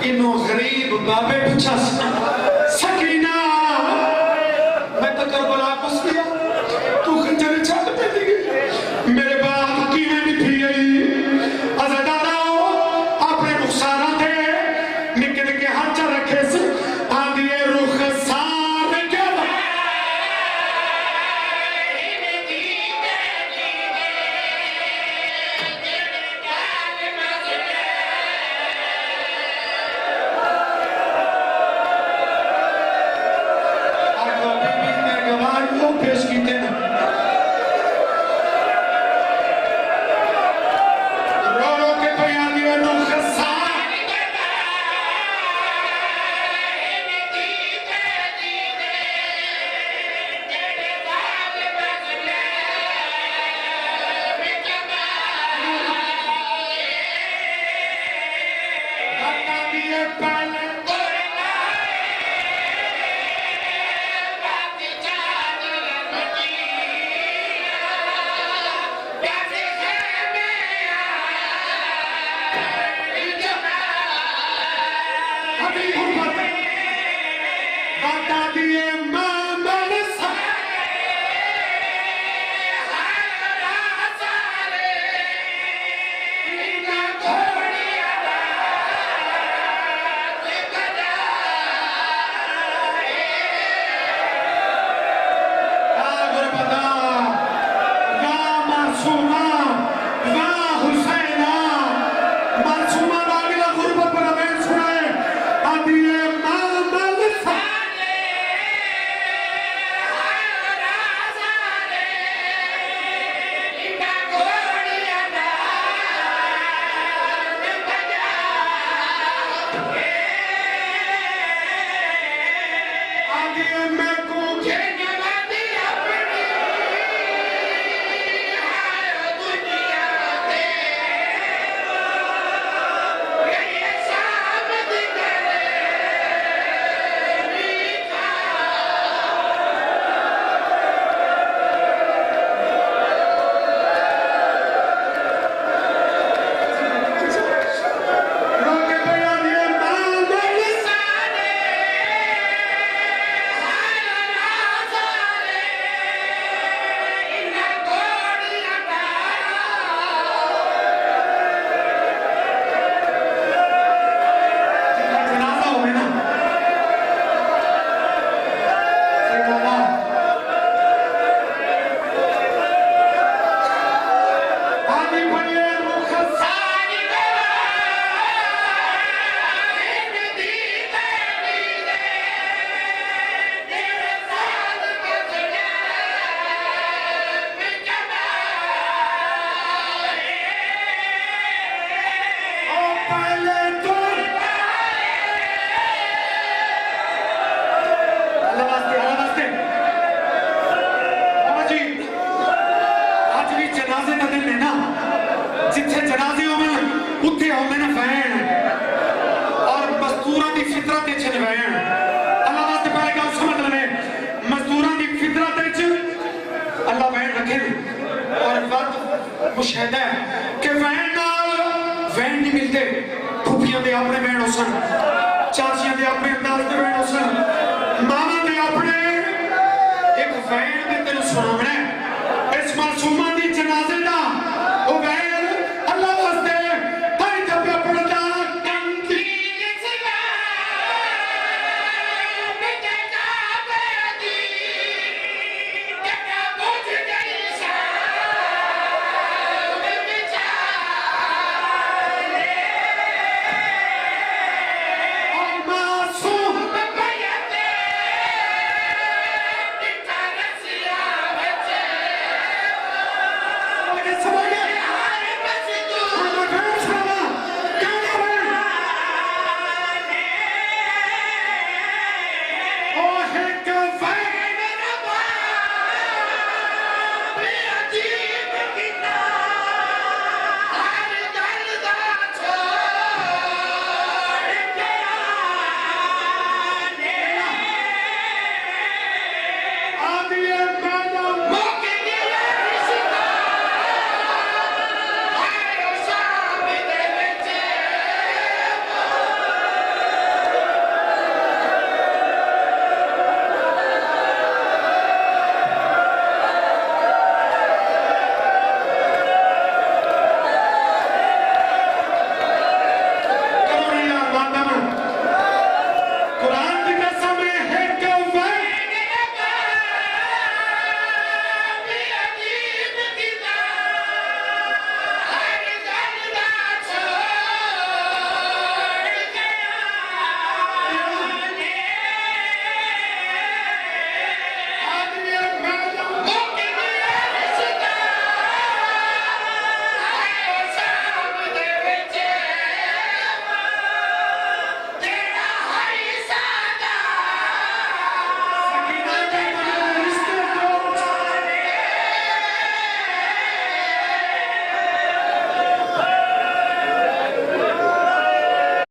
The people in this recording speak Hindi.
इनो गरीब बाबे पूछा सकीना मैं तो करबला कुछ किया तू खंजर छत पे दी मेरे बाप की मैं निठी गई अज़दारा अपने रुखसारा थे निके निके हाथ रखे से आंधी रुखसार क्या पेश कीते ना रो रो के बयान दिया नो खसार बता दिए पहले बता दिए मामल जिथे जनाजे होवे उत्थे होवे ना फैन और मजदूरां दी फितरत विच वैन अल्लाह वास्ते पहले गल समझ लवे मजदूरां दी फितरत विच अल्लाह वैन रखे और वक्त मुशाहिदा है कि वैन नाल वैन नहीं मिलते फुफियां दे अपने वैन होसन चाचियां दे अपने